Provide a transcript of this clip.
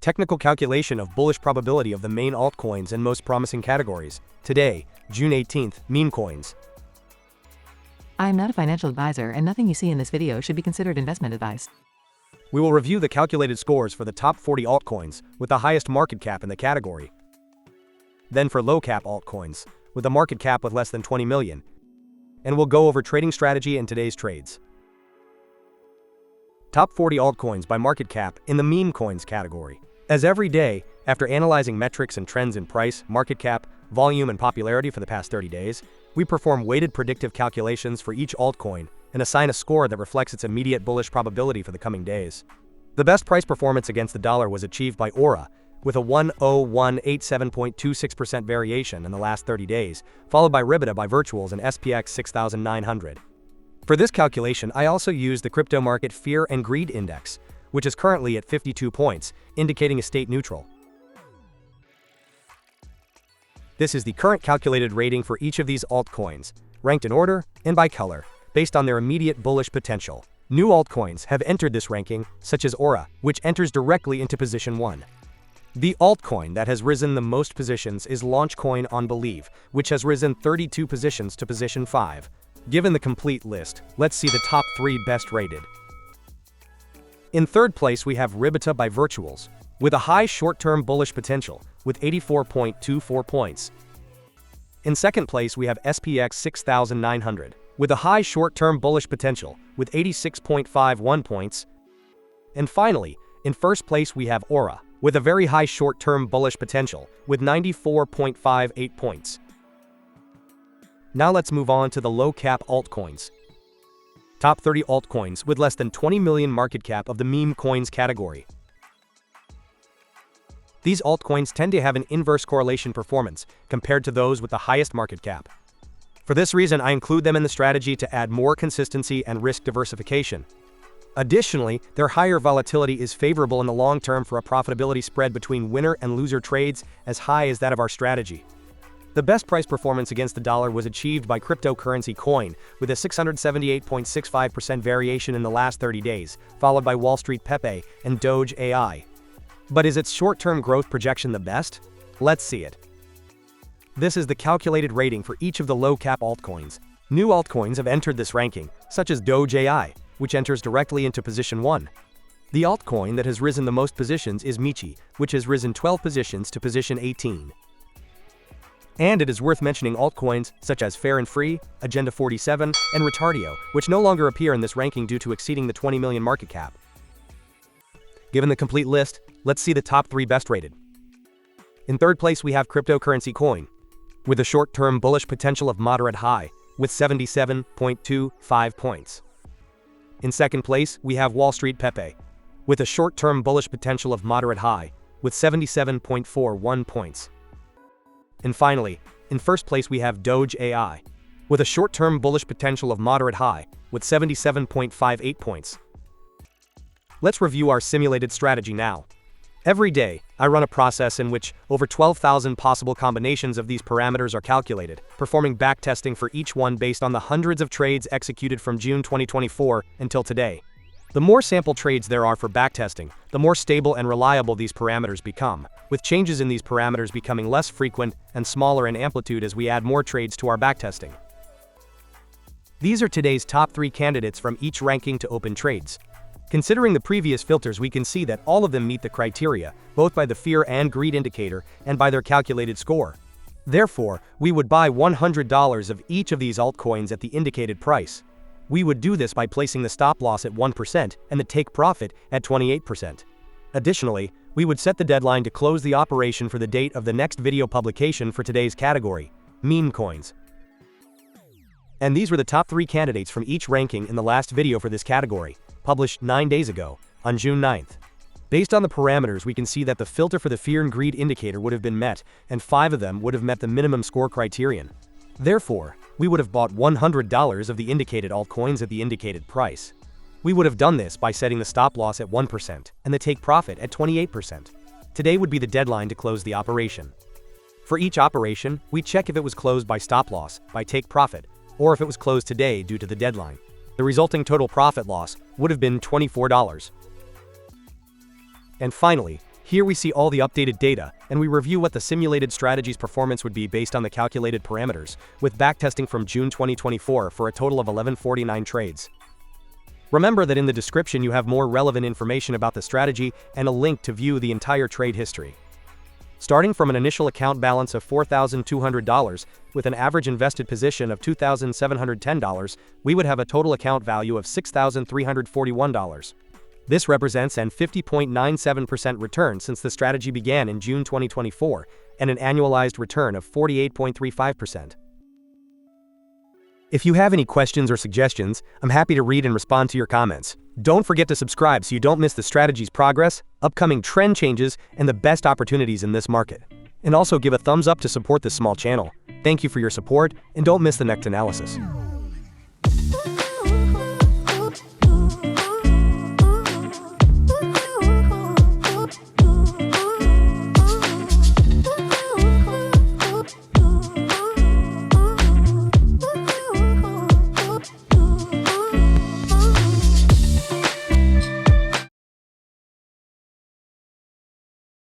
Technical calculation of bullish probability of the main altcoins and most promising categories. Today, June 18th, meme coins. I am not a financial advisor and nothing you see in this video should be considered investment advice. We will review the calculated scores for the top 40 altcoins with the highest market cap in the category. Then for low cap altcoins, with a market cap with less than 20 million. And we'll go over trading strategy in today's trades. Top 40 altcoins by market cap in the meme coins category. As every day, after analyzing metrics and trends in price, market cap, volume and popularity for the past 30 days, we perform weighted predictive calculations for each altcoin and assign a score that reflects its immediate bullish probability for the coming days. The best price performance against the dollar was achieved by Aura, with a 10187.26% variation in the last 30 days, followed by Ribbita by Virtuals and SPX6900. For this calculation, I also used the crypto market Fear and Greed Index, which is currently at 52 points, indicating a state neutral. This is the current calculated rating for each of these altcoins, ranked in order and by color, based on their immediate bullish potential. New altcoins have entered this ranking, such as Aura, which enters directly into position 1. The altcoin that has risen the most positions is Launchcoin on Believe, which has risen 32 positions to position 5. Given the complete list, let's see the top 3 best rated. In third place we have Ribbita by Virtuals, with a high short-term bullish potential, with 84.24 points. In second place we have SPX6900, with a high short-term bullish potential, with 86.51 points. And finally, in first place we have Aura, with a very high short-term bullish potential, with 94.58 points. Now let's move on to the low-cap altcoins. Top 30 altcoins with less than 20 million market cap of the meme coins category. These altcoins tend to have an inverse correlation performance compared to those with the highest market cap. For this reason, I include them in the strategy to add more consistency and risk diversification. Additionally, their higher volatility is favorable in the long term for a profitability spread between winner and loser trades as high as that of our strategy. The best price performance against the dollar was achieved by cryptocurrency coin, with a 678.65% variation in the last 30 days, followed by Street Pepe and DOGEai. But is its short-term growth projection the best? Let's see it. This is the calculated rating for each of the low-cap altcoins. New altcoins have entered this ranking, such as DOGEai, which enters directly into position 1. The altcoin that has risen the most positions is Michi, which has risen 12 positions to position 18. And it is worth mentioning altcoins such as Fair and Free, Agenda 47, and Retardio, which no longer appear in this ranking due to exceeding the 20 million market cap. Given the complete list, let's see the top 3 best rated. In third place we have cryptocurrency coin, with a short-term bullish potential of moderate high, with 77.25 points. In second place we have Street Pepe, with a short-term bullish potential of moderate high, with 77.41 points. And finally, in first place we have DOGEai, with a short-term bullish potential of moderate high, with 77.58 points. Let's review our simulated strategy now. Every day, I run a process in which over 12,000 possible combinations of these parameters are calculated, performing backtesting for each one based on the hundreds of trades executed from June 2024 until today. The more sample trades there are for backtesting, the more stable and reliable these parameters become, with changes in these parameters becoming less frequent and smaller in amplitude as we add more trades to our backtesting. These are today's top 3 candidates from each ranking to open trades. Considering the previous filters, we can see that all of them meet the criteria, both by the Fear and Greed indicator and by their calculated score. Therefore, we would buy $100 of each of these altcoins at the indicated price. We would do this by placing the stop loss at 1% and the take profit at 28%. Additionally, we would set the deadline to close the operation for the date of the next video publication for today's category, meme coins. And these were the top 3 candidates from each ranking in the last video for this category, published 9 days ago, on June 9th. Based on the parameters, we can see that the filter for the Fear and Greed indicator would have been met, and 5 of them would have met the minimum score criterion. Therefore, we would have bought $100 of the indicated altcoins at the indicated price. We would have done this by setting the stop loss at 1% and the take profit at 28%. Today would be the deadline to close the operation. For each operation, we check if it was closed by stop loss, by take profit, or if it was closed today due to the deadline. The resulting total profit loss would have been $24. And finally, Here we see all the updated data, and we review what the simulated strategy's performance would be based on the calculated parameters, with backtesting from June 2024 for a total of 1149 trades. Remember that in the description you have more relevant information about the strategy and a link to view the entire trade history. Starting from an initial account balance of $4,200, with an average invested position of $2,710, we would have a total account value of $6,341. This represents an 50.97% return since the strategy began in June 2024, and an annualized return of 48.35%. If you have any questions or suggestions, I'm happy to read and respond to your comments. Don't forget to subscribe so you don't miss the strategy's progress, upcoming trend changes, and the best opportunities in this market. And also give a thumbs up to support this small channel. Thank you for your support, and don't miss the next analysis.